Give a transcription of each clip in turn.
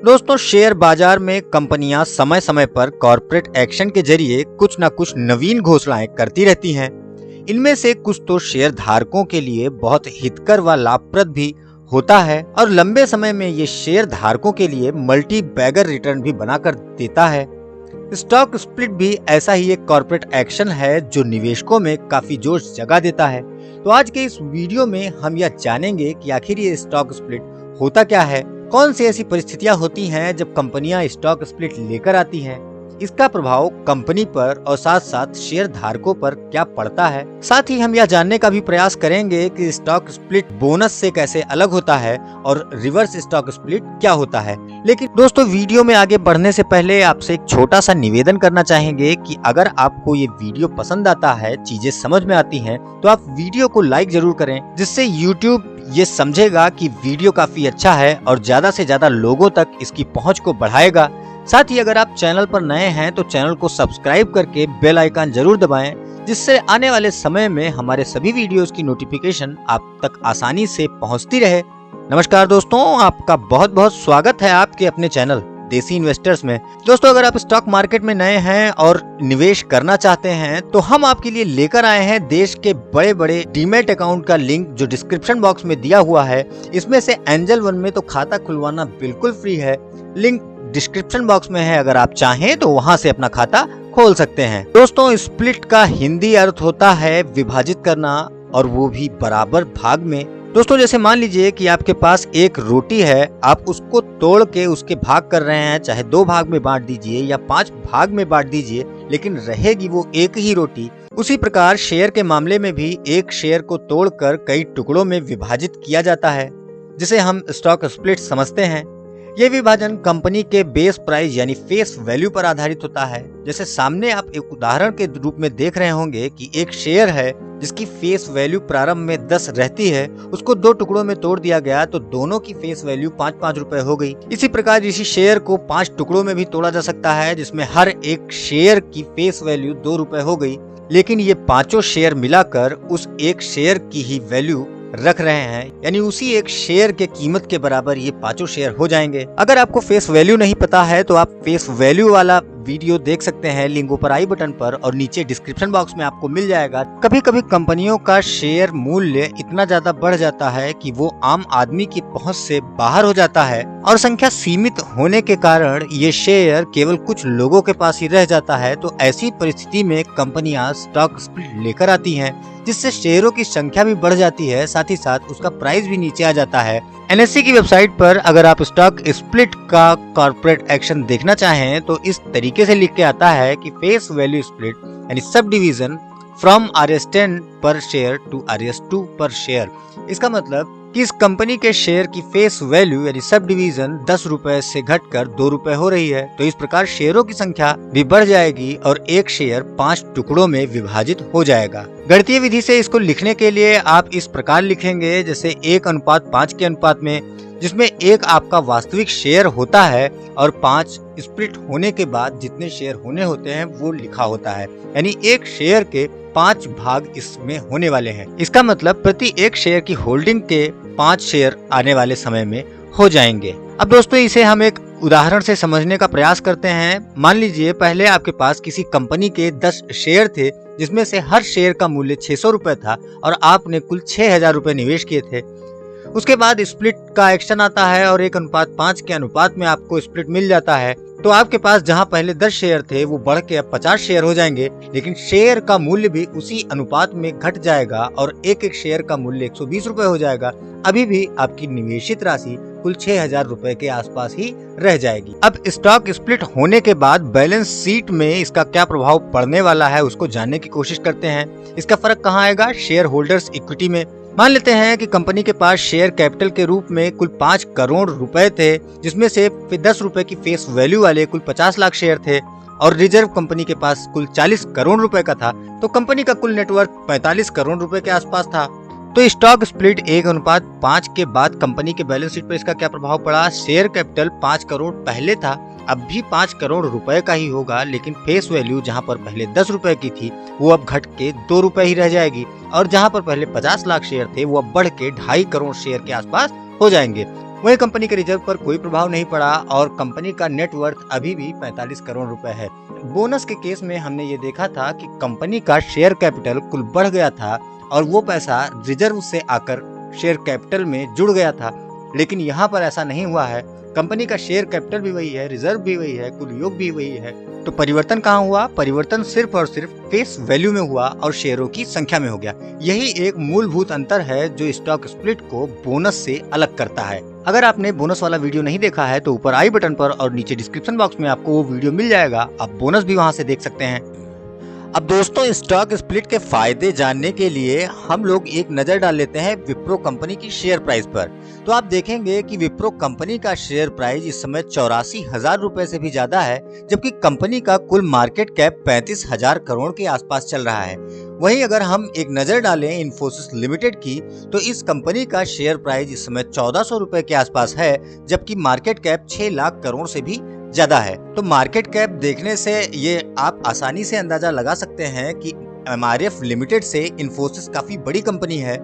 दोस्तों, शेयर बाजार में कंपनियां समय समय पर कॉर्पोरेट एक्शन के जरिए कुछ न कुछ नवीन घोषणाएं करती रहती हैं। इनमें से कुछ तो शेयर धारकों के लिए बहुत हितकर व लाभप्रद भी होता है और लंबे समय में ये शेयर धारकों के लिए मल्टी बैगर रिटर्न भी बनाकर देता है। स्टॉक स्प्लिट भी ऐसा ही एक कॉर्पोरेट एक्शन है जो निवेशकों में काफी जोश जगा देता है। तो आज के इस वीडियो में हम यह जानेंगे कि आखिर ये स्टॉक स्प्लिट होता क्या है, कौन सी ऐसी परिस्थितियां होती हैं जब कंपनियां स्टॉक स्प्लिट लेकर आती हैं, इसका प्रभाव कंपनी पर और साथ साथ शेयर धारकों पर क्या पड़ता है। साथ ही हम यह जानने का भी प्रयास करेंगे कि स्टॉक स्प्लिट बोनस से कैसे अलग होता है और रिवर्स स्टॉक स्प्लिट क्या होता है। लेकिन दोस्तों, वीडियो में आगे बढ़ने से पहले आपसे एक छोटा सा निवेदन करना चाहेंगे कि अगर आपको ये वीडियो पसंद आता है, चीजें समझ में आती हैं, तो आप वीडियो को लाइक जरूर करें, जिससे यूट्यूब ये समझेगा कि वीडियो काफी अच्छा है और ज्यादा से ज्यादा लोगों तक इसकी पहुंच को बढ़ाएगा। साथ ही अगर आप चैनल पर नए हैं तो चैनल को सब्सक्राइब करके बेल आइकन जरूर दबाएं, जिससे आने वाले समय में हमारे सभी वीडियोस की नोटिफिकेशन आप तक आसानी से पहुंचती रहे। नमस्कार दोस्तों, आपका बहुत बहुत स्वागत है आपके अपने चैनल देसी इन्वेस्टर्स में। दोस्तों, अगर आप स्टॉक मार्केट में नए हैं और निवेश करना चाहते हैं तो हम आपके लिए लेकर आए हैं देश के बड़े बड़े डीमैट अकाउंट का लिंक जो डिस्क्रिप्शन बॉक्स में दिया हुआ है। इसमें से एंजल वन में तो खाता खुलवाना बिल्कुल फ्री है, लिंक डिस्क्रिप्शन बॉक्स में है। अगर आप चाहें तो वहां से अपना खाता खोल सकते हैं। दोस्तों, स्प्लिट का हिंदी अर्थ होता है विभाजित करना, और वो भी बराबर भाग में। दोस्तों, जैसे मान लीजिए कि आपके पास एक रोटी है, आप उसको तोड़ के उसके भाग कर रहे हैं, चाहे 2 भाग में बांट दीजिए या 5 भाग में बांट दीजिए, लेकिन रहेगी वो एक ही रोटी। उसी प्रकार शेयर के मामले में भी एक शेयर को तोड़कर कई टुकड़ों में विभाजित किया जाता है, जिसे हम स्टॉक स्प्लिट समझते हैं। ये विभाजन कंपनी के बेस प्राइस यानी फेस वैल्यू पर आधारित होता है। जैसे सामने आप एक उदाहरण के रूप में देख रहे होंगे कि एक शेयर है जिसकी फेस वैल्यू प्रारंभ में 10 रहती है, उसको 2 टुकड़ों में तोड़ दिया गया तो दोनों की फेस वैल्यू 5-5 रुपए हो गई। इसी प्रकार इसी शेयर को 5 टुकड़ों में भी तोड़ा जा सकता है, जिसमें हर एक शेयर की फेस वैल्यू 2 रुपए हो गई, लेकिन ये पांचों शेयर मिलाकर उस एक शेयर की ही वैल्यू रख रहे हैं, यानी उसी एक शेयर के कीमत के बराबर ये पांचों शेयर हो जाएंगे। अगर आपको फेस वैल्यू नहीं पता है तो आप फेस वैल्यू वाला वीडियो देख सकते हैं, लिंक ऊपर आई बटन पर और नीचे डिस्क्रिप्शन बॉक्स में आपको मिल जाएगा। कभी कभी कंपनियों का शेयर मूल्य इतना ज्यादा बढ़ जाता है कि वो आम आदमी की पहुंच से बाहर हो जाता है और संख्या सीमित होने के कारण ये शेयर केवल कुछ लोगों के पास ही रह जाता है। तो ऐसी परिस्थिति में कंपनियां स्टॉक स्प्लिट लेकर आती हैं, जिससे शेयरों की संख्या भी बढ़ जाती है, साथ ही साथ उसका प्राइस भी नीचे आ जाता है। एनएससी की वेबसाइट पर अगर आप स्टॉक स्प्लिट का कॉर्पोरेट एक्शन देखना चाहें तो इस तरीके से लिख के आता है कि फेस वैल्यू स्प्लिट यानी सब डिवीजन फ्रॉम RS10 पर शेयर टू RS2 पर शेयर। इसका मतलब कि इस कंपनी के शेयर की फेस वैल्यू यानी सब डिवीजन 10 रुपए से घटकर 2 रुपए हो रही है। तो इस प्रकार शेयरों की संख्या भी बढ़ जाएगी और एक शेयर 5 टुकड़ों में विभाजित हो जाएगा। गणितीय विधि से इसको लिखने के लिए आप इस प्रकार लिखेंगे, जैसे 1:5 के अनुपात में, जिसमें 1 आपका वास्तविक शेयर होता है और 5 स्प्लिट होने के बाद जितने शेयर होने होते हैं वो लिखा होता है, यानी एक शेयर के 5 भाग इसमें होने वाले हैं। इसका मतलब प्रति एक शेयर की होल्डिंग के 5 शेयर आने वाले समय में हो जाएंगे। अब दोस्तों, इसे हम एक उदाहरण से समझने का प्रयास करते हैं। मान लीजिए पहले आपके पास किसी कंपनी के 10 शेयर थे, जिसमें से हर शेयर का मूल्य 600 रुपए था और आपने कुल 6000 रुपए निवेश किए थे। उसके बाद स्प्लिट का एक्शन आता है और 1:5 के अनुपात में आपको स्प्लिट मिल जाता है। तो आपके पास जहां पहले 10 शेयर थे वो बढ़ के अब 50 शेयर हो जाएंगे, लेकिन शेयर का मूल्य भी उसी अनुपात में घट जाएगा और एक एक शेयर का मूल्य 120 रुपए हो जाएगा। अभी भी आपकी निवेशित राशि कुल 6000 रुपए के आसपास ही रह जाएगी। अब स्टॉक स्प्लिट होने के बाद बैलेंस शीट में इसका क्या प्रभाव पड़ने वाला है उसको जानने की कोशिश करते हैं। इसका फर्क कहाँ आएगा? शेयर होल्डर्स इक्विटी में। मान लेते हैं कि कंपनी के पास शेयर कैपिटल के रूप में कुल 5 करोड़ रुपए थे, जिसमें से 10 रुपए की फेस वैल्यू वाले कुल 50 लाख शेयर थे और रिजर्व कंपनी के पास कुल 40 करोड़ रुपए का था। तो कंपनी का कुल नेटवर्क 45 करोड़ रुपए के आसपास था। तो स्टॉक स्प्लिट 1:5 के बाद कंपनी के बैलेंस शीट पर इसका क्या प्रभाव पड़ा? शेयर कैपिटल 5 करोड़ पहले था, अब भी 5 करोड़ रुपए का ही होगा, लेकिन फेस वैल्यू जहां पर पहले 10 रुपए की थी वो अब घट के 2 रुपए ही रह जाएगी और जहां पर पहले 50 लाख शेयर थे वो अब बढ़ के 2.5 करोड़ शेयर के आसपास हो जाएंगे। वहीं कंपनी के रिजर्व पर कोई प्रभाव नहीं पड़ा और कंपनी का नेटवर्थ अभी भी 45 करोड़ रुपए है। बोनस के केस में हमने ये देखा था कि कंपनी का शेयर कैपिटल कुल बढ़ गया था और वो पैसा रिजर्व से आकर शेयर कैपिटल में जुड़ गया था, लेकिन यहाँ पर ऐसा नहीं हुआ है। कंपनी का शेयर कैपिटल भी वही है, रिजर्व भी वही है, कुल योग भी वही है। तो परिवर्तन कहाँ हुआ? परिवर्तन सिर्फ और सिर्फ फेस वैल्यू में हुआ और शेयरों की संख्या में हो गया। यही एक मूलभूत अंतर है जो स्टॉक स्प्लिट को बोनस से अलग करता है। अगर आपने बोनस वाला वीडियो नहीं देखा है तो ऊपर आई बटन पर और नीचे डिस्क्रिप्शन बॉक्स में आपको वो वीडियो मिल जाएगा, आप बोनस भी वहां से देख सकते हैं। अब दोस्तों, स्टॉक स्प्लिट के फायदे जानने के लिए हम लोग एक नजर डाल लेते हैं विप्रो कंपनी की शेयर प्राइस पर। तो आप देखेंगे कि विप्रो कंपनी का शेयर प्राइस इस समय 84,000 रुपए से भी ज्यादा है, जबकि कंपनी का कुल मार्केट कैप 35,000 करोड़ के आसपास चल रहा है। वहीं अगर हम एक नजर डालें इन्फोसिस लिमिटेड की, तो इस कंपनी का शेयर प्राइस इस समय 1400 रुपए के आसपास है, जबकि मार्केट कैप 6 लाख करोड़ से भी ज्यादा है। तो मार्केट कैप देखने से ये आप आसानी से अंदाजा लगा सकते हैं कि एमआरएफ लिमिटेड से इन्फोसिस काफी बड़ी कंपनी है।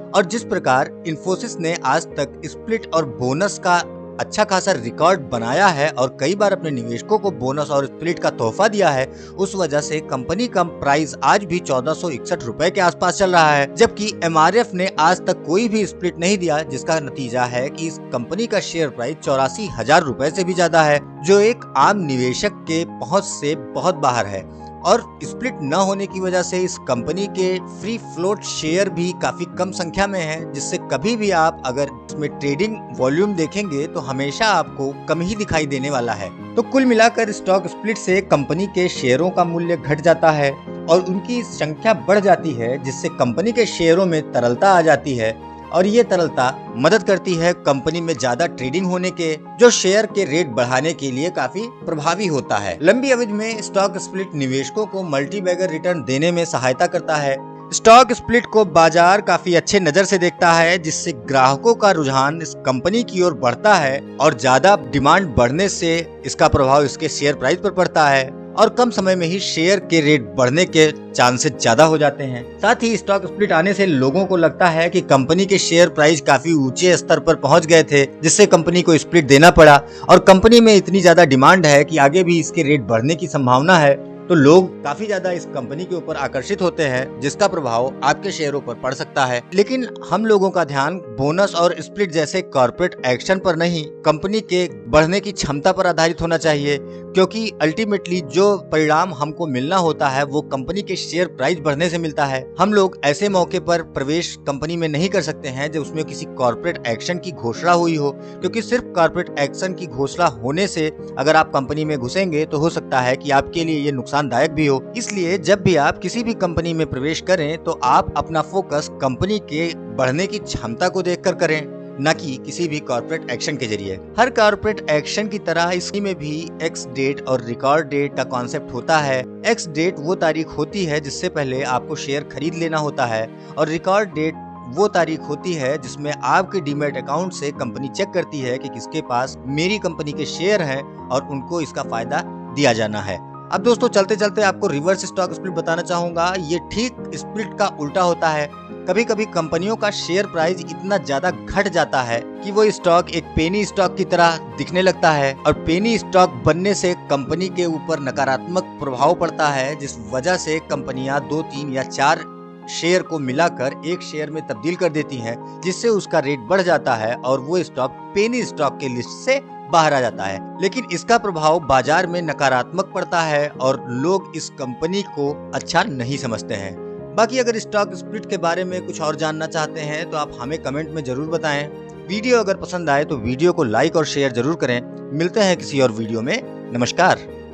और जिस प्रकार इन्फोसिस ने आज तक स्प्लिट और बोनस का अच्छा खासा रिकॉर्ड बनाया है और कई बार अपने निवेशकों को बोनस और स्प्लिट का तोहफा दिया है, उस वजह से कंपनी का प्राइस आज भी 1461 रुपए के आसपास चल रहा है, जबकि एमआरएफ ने आज तक कोई भी स्प्लिट नहीं दिया, जिसका नतीजा है कि इस कंपनी का शेयर प्राइस 84,000 रुपए से भी ज्यादा है, जो एक आम निवेशक के पहुंच से बहुत बाहर है। और स्प्लिट न होने की वजह से इस कंपनी के फ्री फ्लोट शेयर भी काफी कम संख्या में है, जिससे कभी भी आप अगर इसमें ट्रेडिंग वॉल्यूम देखेंगे तो हमेशा आपको कम ही दिखाई देने वाला है। तो कुल मिलाकर स्टॉक स्प्लिट से कंपनी के शेयरों का मूल्य घट जाता है और उनकी संख्या बढ़ जाती है, जिससे कंपनी के शेयरों में तरलता आ जाती है और ये तरलता मदद करती है कंपनी में ज्यादा ट्रेडिंग होने के, जो शेयर के रेट बढ़ाने के लिए काफी प्रभावी होता है। लंबी अवधि में स्टॉक स्प्लिट निवेशकों को मल्टी बैगर रिटर्न देने में सहायता करता है। स्टॉक स्प्लिट को बाजार काफी अच्छे नजर से देखता है, जिससे ग्राहकों का रुझान इस कंपनी की ओर बढ़ता है और ज्यादा डिमांड बढ़ने से इसका प्रभाव इसके शेयर प्राइस पर पड़ता है और कम समय में ही शेयर के रेट बढ़ने के चांसेस ज्यादा हो जाते हैं। साथ ही स्टॉक स्प्लिट आने से लोगों को लगता है कि कंपनी के शेयर प्राइस काफी ऊंचे स्तर पर पहुंच गए थे, जिससे कंपनी को स्प्लिट देना पड़ा और कंपनी में इतनी ज्यादा डिमांड है कि आगे भी इसके रेट बढ़ने की संभावना है, तो लोग काफी ज्यादा इस कंपनी के ऊपर आकर्षित होते हैं, जिसका प्रभाव आपके शेयरों पर पड़ सकता है। लेकिन हम लोगों का ध्यान बोनस और स्प्लिट जैसे कॉर्पोरेट एक्शन पर नहीं, कंपनी के बढ़ने की क्षमता पर आधारित होना चाहिए, क्योंकि अल्टीमेटली जो परिणाम हमको मिलना होता है वो कंपनी के शेयर प्राइस बढ़ने से मिलता है। हम लोग ऐसे मौके पर प्रवेश कंपनी में नहीं कर सकते हैं जब उसमें किसी कॉर्पोरेट एक्शन की घोषणा हुई हो, क्योंकि सिर्फ कॉर्पोरेट एक्शन की घोषणा होने से अगर आप कंपनी में घुसेंगे तो हो सकता है कि आपके लिए ये नुकसानदायक भी हो। इसलिए जब भी आप किसी भी कंपनी में प्रवेश करें तो आप अपना फोकस कंपनी के बढ़ने की क्षमता को देखकर करें, न कि किसी भी कॉर्पोरेट एक्शन के जरिए। हर कॉर्पोरेट एक्शन की तरह इसमें भी एक्स डेट और रिकॉर्ड डेट का कॉन्सेप्ट होता है। एक्स डेट वो तारीख होती है जिससे पहले आपको शेयर खरीद लेना होता है और रिकॉर्ड डेट वो तारीख होती है जिसमें आपके डीमैट अकाउंट से कंपनी चेक करती है कि किसके पास मेरी कंपनी के शेयर हैं और उनको इसका फायदा दिया जाना है। अब दोस्तों, चलते चलते आपको रिवर्स स्टॉक स्प्लिट बताना चाहूंगा। ये ठीक स्प्लिट का उल्टा होता है। कभी कभी कंपनियों का शेयर प्राइस इतना ज्यादा घट जाता है कि वो स्टॉक एक पेनी स्टॉक की तरह दिखने लगता है और पेनी स्टॉक बनने से कंपनी के ऊपर नकारात्मक प्रभाव पड़ता है, जिस वजह से कंपनियां 2, 3 या 4 शेयर को मिलाकर एक शेयर में तब्दील कर देती हैं, जिससे उसका रेट बढ़ जाता है और वो स्टॉक पेनी स्टॉक के लिस्ट से बाहर आ जाता है। लेकिन इसका प्रभाव बाजार में नकारात्मक पड़ता है और लोग इस कंपनी को अच्छा नहीं समझते हैं। बाकी अगर स्टॉक स्प्लिट के बारे में कुछ और जानना चाहते हैं तो आप हमें कमेंट में जरूर बताएं। वीडियो अगर पसंद आए तो वीडियो को लाइक और शेयर जरूर करें। मिलते हैं किसी और वीडियो में। नमस्कार।